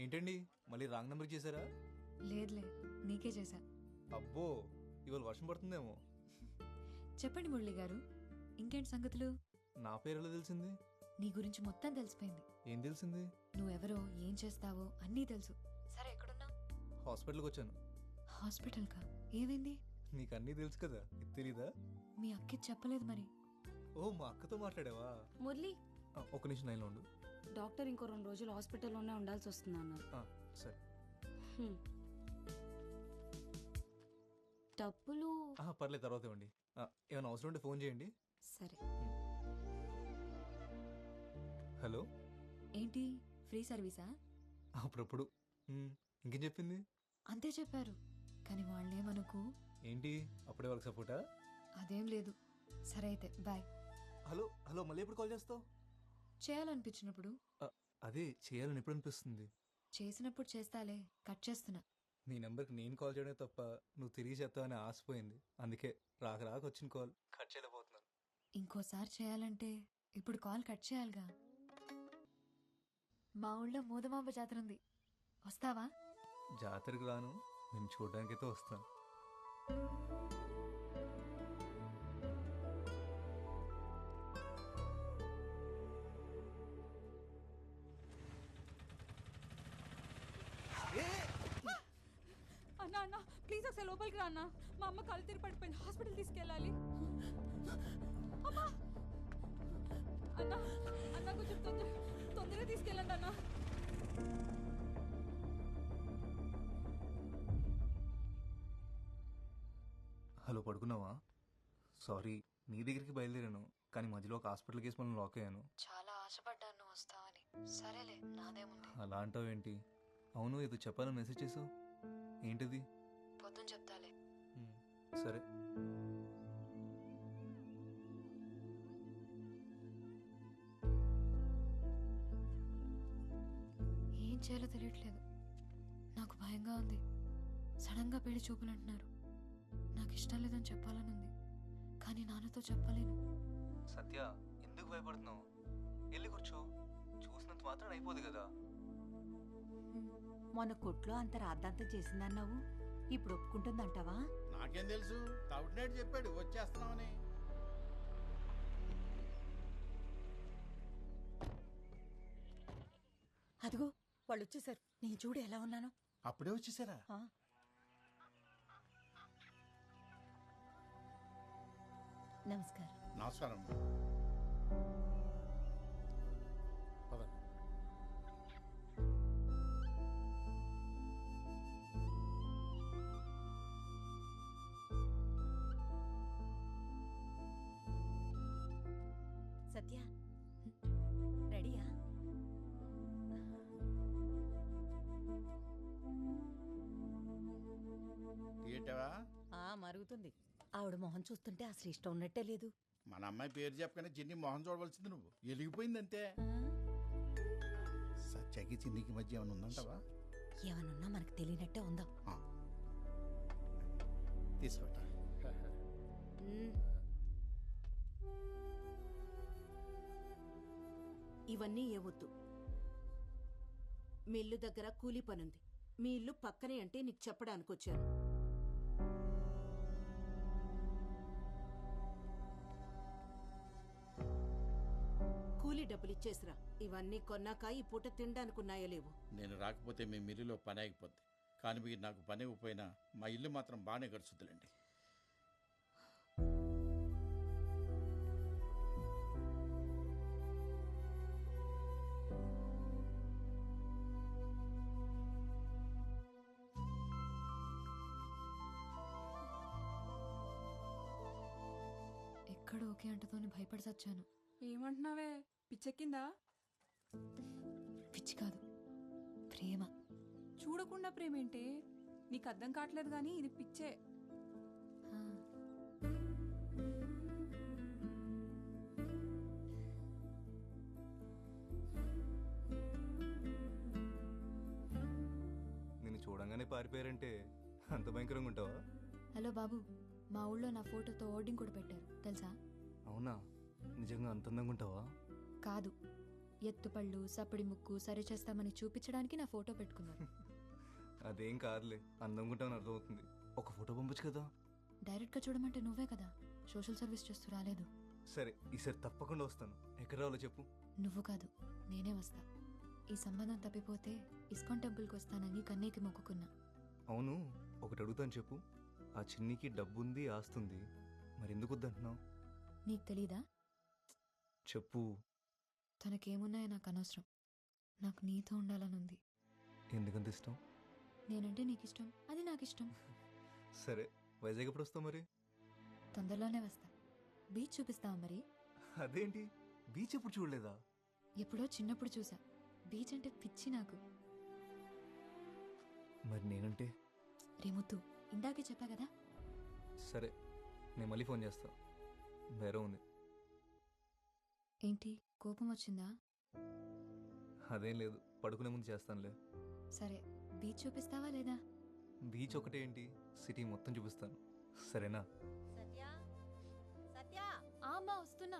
ఏంటండి మళ్ళీ wrong number చేశారా? లేదులే, నీకే చేశా. అబ్బో, ఇవాళ వర్షం పడుతుందేమో. చెప్పండి మురళి గారు, ఇంకేంటి సంగతులు? నా పేరు ఎలా తెలిసింది? నీ గురించి మొత్తం తెలిసిపోయింది. ఏం తెలిసింది? నువ్వెవరో, ఏం చేస్తావో అన్నీ తెలుసు. సరే, ఎక్కడున్నా? హాస్పిటల్కి వచ్చాను. హాస్పిటల్ కా? ఏమైంది? నీకు అన్నీ తెలుసు కదా, ఇది తెలీదా? మీ అక్కి చెప్పలేదు మరి. ఓ, మా అక్కతో మాట్లాడావా? మురళి, ఒక నిమిషం లైన్లో ఉండు. డాక్టర్ ఇంకో 2 రోజులు హాస్పిటల్లోనే ఉండాల్సి వస్తుంది అన్నారు. సరే. డబ్బులు పర్లేదు, తర్వాత ఇవ్వండి. ఏమైనా అవసరం ఉంటే ఫోన్ చేయండి. సరే. హలో, ఏంటి ఫ్రీ సర్వీసా? అప్పుడప్పుడు. ఇంకేం చెప్పింది? అంతే చెప్పారు, కానీ వాళ్ళేమనుకు. ఏంటి అప్పుడే వాళ్ళకి సపోర్టా? అదేం లేదు. సరే అయితే బాయ్. హలో హలో, మళ్ళీ ఎప్పుడు కాల్ చేస్తావు? చేయాలనిపించినప్పుడు. అదే చేయాలని ఎప్పుడు అనిపిస్తుంది? చేసినప్పుడు చేస్తాలే, కట్ చేస్తున్నా. నీ నెంబర్కి నేను కాల్ చేయడమే తప్ప నువ్వు తిరిగి చేస్తావని ఆశపోయింది. అందుకే రాక వచ్చిన కాల్ కట్ చేయలేకపోతున్నాను. ఇంకోసారి చేయాలంటే ఇప్పుడు కాల్ కట్ చేయాలిగా. మా ఊళ్ళో మూదమాంబ జాతర ఉంది, వస్తావా? జాతరకు రాను, నేను చూడడానికైతే వస్తాను. అన్నా అన్నా ప్లీజ్ ఒకసారి లోపలికి రా అన్నా. మా అమ్మ కళ్ళు తిరిగి పడిపోయింది, హాస్పిటల్ తీసుకెళ్ళాలి. అమ్మా అన్నా, అన్నా కొంచెం తొందరగా తీసుకెళ్ళండి అన్నా. హలో, పడుకున్నావా? సారీ, నీ దగ్గరికి బయలుదేరాను, కానీ మధ్యలో ఒక హాస్పిటల్ కేసు మనం లాక్ అయ్యాను. చాలా ఆశపడ్డాను వస్తావని. సరేలే, నాదేముంది. అలా అంటావేంటి? అవును, ఏదో చెప్పాలని మెసేజ్ చేసావు, ఏంటిది? పొద్దున చెప్తాలే. సరే. ఏం చేయాలో తెలియట్లేదు, నాకు భయంగా ఉంది. సడన్ గా పెళ్లి చూపులు అంటున్నారు. నాకు ఇష్టం లేదని చెప్పాలని ఉంది, కానీ నాన్నతో చెప్పలేను. సత్య, ఎందుకు భయపడుతున్నావు? వెళ్ళి కూర్చో, చూసినంత మాత్రం అయిపోదు కదా. మొన్న కొట్లో అంత రాద్దాంతం చేసిందన్నావు, ఇప్పుడు ఒప్పుకుంటుందంటావా? నాకేం తెలుసు, తౌటినేడు చెప్పాడు వచ్చేస్తున్నామని. అదిగో వాళ్ళు వచ్చేసారు, నేను చూడు ఎలా ఉన్నాను. అప్పుడే వచ్చేసారా? నమస్కారం. నమస్కారం. సత్య, రెడీయా? ఏంటవా? మరుగుతుంది. ఆవిడ మొహం చూస్తుంటే అసలు ఇష్టం ఉన్నట్టే లేదు. మన అమ్మాయి పేరు చెప్పగానే చిన్ని మొహం చూడవలసింది నువ్వు. ఎలిగిపోయింది అంతే. సత్యకి చిన్నికి మధ్య ఏమైనా ఉందంటావా? ఏమనున్నా మనకు తెలియనట్టే ఉందా? తీసుకోట. ఇవన్నీ ఏవద్దు. మీ ఇల్లు దగ్గర కూలీ పనుంది. మీ ఇల్లు పక్కనే అంటే నీకు చెప్పడానికి వచ్చాను. కూలీ డబ్బులు ఇచ్చేసిరా. ఇవన్నీ కొన్నాక ఈ పూట తినడానికి ఉన్నాయో లేవు. నేను రాకపోతే మీ మిల్లులో పని ఆగిపోద్ది, కానీ మీరు నాకు పని ఇవ్వకపోయినా మా ఇల్లు మాత్రం బాగానే గడుచుద్దులండి. ఎక్కడ ఓకే అంటతోని భయపడి చచ్చాను. ఏమంటున్నావే, పిచ్చెక్కిందా? పిచ్చి కాదు, ప్రేమ. చూడకుండా ప్రేమేంటి? నీకు అర్థం కావట్లేదు గానీ ఇది పిచ్చే. నిన్ను చూడంగానే పారిపోయారంటే అంత భయంకరంగా ఉంటావా? హలో బాబు, మా ఊళ్ళో నా ఫోటోతో హోర్డింగ్ కూడా పెట్టారు తెలుసా? అవునా? నిజంగా అంత అందంగా ఉంటావా? కాదు, ఎత్తుపళ్ళు సప్పడి ముక్కు సరి చేస్తామని చూపించడానికి నా ఫోటో పెట్టుకున్నారు. అదేం కాదులే, అందంగా ఉంటామని అర్థమవుతుంది. ఒక ఫోటో పంపించు కదా. డైరెక్ట్గా చూడమంటే నువ్వే కదా సోషల్ సర్వీస్ చేస్తూ రాలేదు. సరే, ఈసారి తప్పకుండా వస్తాను. ఎక్కడ రావాలో చెప్పు. నువ్వు కాదు, నేనే వస్తా. ఈ సంబంధం తప్పిపోతే ఇస్కాన్ టెంపుల్కి వస్తానని కన్నీకి మొక్కుకున్నా. అవును, ఒకటి అడుగుతాను చెప్పు. ఆ చిన్నికి డబ్బుంది, ఆస్తుంది, మరి ఎందుకు వద్దంటున్నావు? నీకు తెలీదా? చెప్పు. తనకేమున్నాయో నాకు అనవసరం. నాకు నీతో ఉండాలనుంది. ఎందుకంత ఇష్టం? నేనంటే నీకు ఇష్టం, అది నాకు ఇష్టం. సరే, వైజాగ్ ఎప్పుడు వస్తావు మరి? తొందరలోనే వస్తా. బీచ్ చూపిస్తావా మరి? అదేంటి, బీచ్ ఎప్పుడు చూడలేదా? ఎప్పుడో చిన్నప్పుడు చూసా. బీచ్ అంటే పిచ్చి నాకు. మరి నేనంటే? రేముద్దు, ఇందాకే చెప్పా కదా. సరే, నేను మళ్ళీ ఫోన్ చేస్తా. వేరే ఉంది. ఏంటి, కోపం వచ్చిందా? అదేం లేదు, పడుకునే ముందు చేస్తానులే. సరే, బీచ్ చూపిస్తావా లేదా? బీచ్ ఒకటే ఏంటి, సిటీ మొత్తం చూపిస్తాను. సరేనా? అమ్మా వస్తున్నా.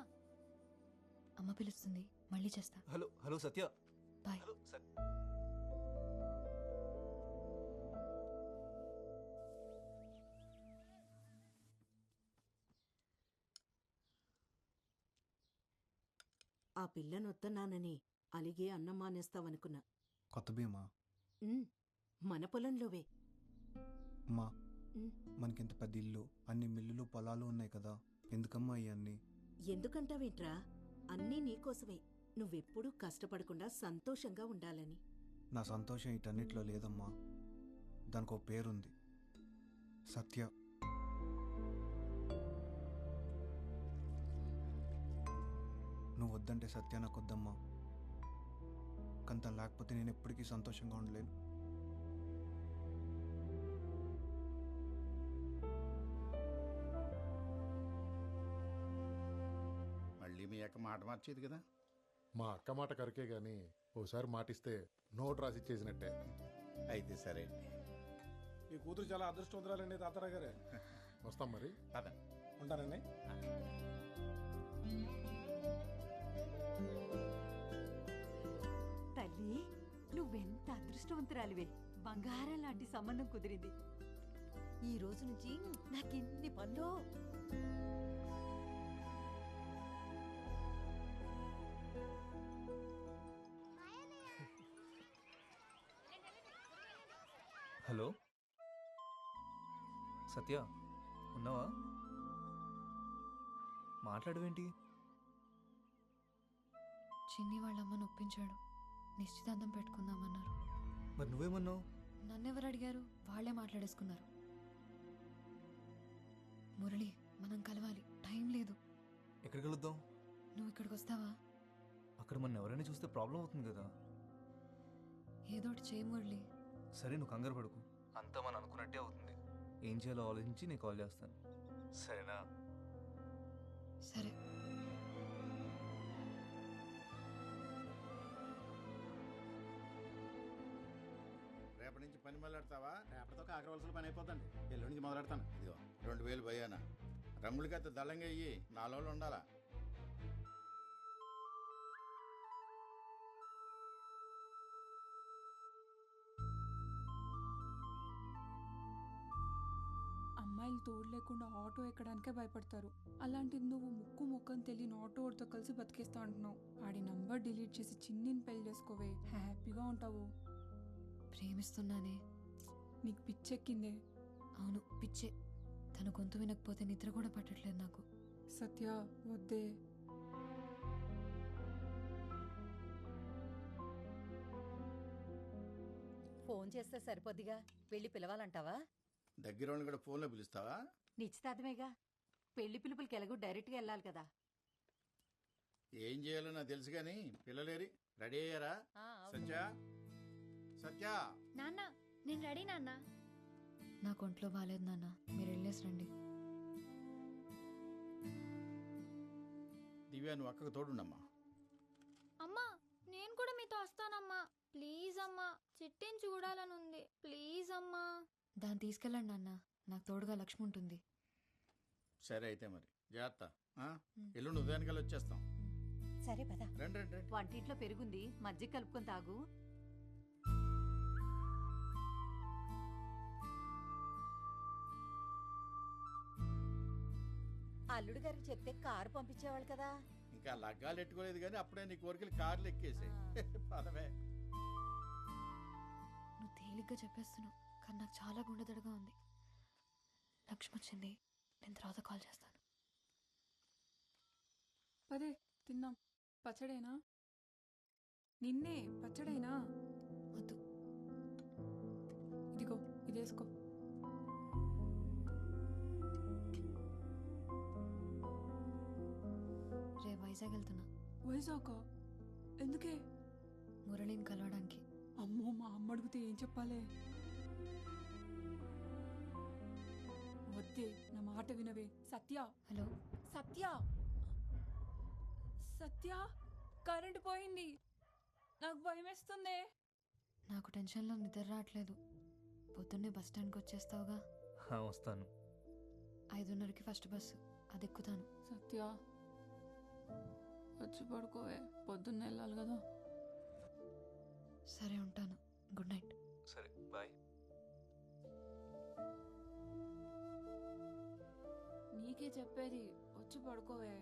అమ్మ పిలుస్తుంది, మళ్ళీ చేస్తా. హలో హలో సత్య. బాయ్. హలో ఆ పిల్లనొత్తన్నానని అలిగే అన్నం మానేస్తావనుకున్నా. కొత్త భీమా ఉమ్, మన పొలంలోవే. అమ్మా, ఉమ్. మనకింత పెద్ద ఇల్లు, అన్ని మిల్లులు పొలాలు ఉన్నాయి కదా, ఎందుకమ్మా ఇవన్నీ? ఎందుకంటావేంట్రా? అన్నీ నీకోసమే. నువ్వెప్పుడూ కష్టపడకుండా సంతోషంగా ఉండాలని. నా సంతోషం వీటన్నిటిలో లేదమ్మా. దానికి ఒక పేరుంది, సత్య. నువ్వు వద్దంటే సత్య నాకు వద్దమ్మా. కానీ తను లేకపోతే నేను ఎప్పటికీ సంతోషంగా ఉండలేను. మళ్ళీ మీ అక్క మాట మార్చేది కదా. మా అక్క మాట కరికే గాని ఓసారి మాటిస్తే నోట్ రాసి ఇచ్చేసినట్టే. అయితే సరే. ఈ కూతురు చాలా అదృష్టవంతురాలండి తాతారావు గారే. వస్తాం మరి. పద. ఉంటానండి. తల్లి, నువ్వెంత అదృష్టవంతురాలివే. బంగారం లాంటి సంబంధం కుదిరింది. ఈ రోజు నుంచి నాకెన్ని పనులు. హలో సత్య, ఉన్నావా? మాట్లాడవేంటి? చిన్ని వాళ్ళమ్మని ఒప్పించాడు. నిశ్చితార్థం పెట్టుకుందామన్నారు. మరి నువ్వేమన్నావు? నన్నెవరు అడిగారు? వాళ్ళే మాట్లాడేసుకున్నారు. మురళి, మనం కలవాలి, టైం లేదు. ఎక్కడికి వెళుద్దాం? నువ్వు ఇక్కడికి వస్తావా? అక్కడ మన ఎవరైనా చూస్తే ప్రాబ్లం అవుతుంది కదా. ఏదోటి చేయి మురళి. సరే, నువ్వు కంగారు పడుకు, అంతా మనం అనుకున్నట్టే అవుతుంది. ఏం చేయాలో ఆలోచించి నేను కాల్ చేస్తాను. సరేనా? సరే. రేపటి నుంచి పని మొదలెడతావా? రేపటితో కాకరవలసిన పని అయిపోద్దండి. ఎల్లుండి నుంచి మొదలెడతాను. ఇదిగో 2000 భయానా. రంగులకైతే దళంగా అయ్యి 4 రోజులు ఉండాలా. అమ్మాయిలు తోడు లేకుండా ఆటో ఎక్కడానికే భయపడతారు. అలాంటిది నువ్వు ముక్కు ముక్కని తెలియని ఆటో వాడితో కలిసి బతికేస్తా అంటున్నావు. ఆడి నంబర్ డిలీట్ చేసి చిన్నిని పెళ్లి చేసుకోవే, హ్యాపీగా ఉంటావు. ప్రేమిస్తున్నానే. నీకు పిచ్చెక్కిందే. అవును, పిచ్చే. తన గొంతు వినకపోతే నిద్ర కూడా పట్టట్లేదు నాకు. సత్య, వద్దే. ఫోన్ చేస్తే సరిపోద్దిగా. వెళ్ళి పిలవాలంటావా? దగ్గర వాళ్ళని కూడా ఫోన్లో పిలుస్తావా? నిశ్చితార్థమేగా. పెళ్లి పిలుపులకి ఎలాగో డైరెక్ట్గా వెళ్ళాలి కదా. ఏం చేయాలో నాకు తెలుసు కానీ పిల్లలేరి రెడీ అయ్యారా? సత్య, సత్య. నాన్న, నేను రెడీ నాన్న. నాకు ఒంట్లో బాగాలేదు నాన్న, మీరు వెళ్ళేసి రండి. దివ్యా, నువ్వు అక్కకు తోడుండమ్మా. అమ్మా, నేను కూడా మీతో వస్తానమ్మా. ప్లీజ్ అమ్మా, చిట్టిని చూడాలనుంది. ప్లీజ్ అమ్మా. దాన్ని తీసుకెళ్ళండి నాన్న, నాకు తోడుగా లక్ష్మి ఉంటుంది. సరే అయితే మరి జాగ్రత్త. ఎల్లుండి ఉదయానికల్లా వచ్చేస్తాం. సరే పద. రండి రండి రండి. వంటింట్లో పెరుగుంది, మజ్జిగ కలుపుకొని తాగు. అల్లుడు గారికి చెప్తే కారు పంపించేవాళ్ళు కదా. ఇంకా లగ్గాలు ఎట్టుకోలేదు కానీ అప్పుడే నీ కోరికలు కార్లు ఎక్కేసాయి. పదవే. నువ్వు తేలిగ్గా చెప్పేస్తున్నావు, కానీ నాకు చాలా గుండెదడగా ఉంది. లక్ష్మి వచ్చింది, నేను తర్వాత కాల్ చేస్తాను. పదే తిన్నాం. పచ్చడేనా? నిన్నే పచ్చడేనా? వద్దు. ఇదిగో ఇదేసుకో. రే వైజాగ్ వెళ్తున్నా. వైజాగ్ ఎందుకే? మురళిని కలవడానికి. అమ్మో, మా అమ్మ అడిగితే ఏం చెప్పాలే? వద్దే, నా మాట వినవే. సత్య. హలో సత్య, సత్య, కరెంటు పోయింది. నాకు భయం వేస్తుందే. నాకు టెన్షన్లో నిద్ర రావట్లేదు. పొద్దున్నే బస్ స్టాండ్కి వచ్చేస్తావుగా? వస్తాను. 5:30కి ఫస్ట్ బస్సు, అది ఎక్కుతాను. సత్య, వచ్చి పడుకోవే, పొద్దున్న వెళ్ళాలి కదా. సరే ఉంటాను. Good night. సరే బాయ్. నీకే చెప్పేది, వచ్చి పడుకోవే.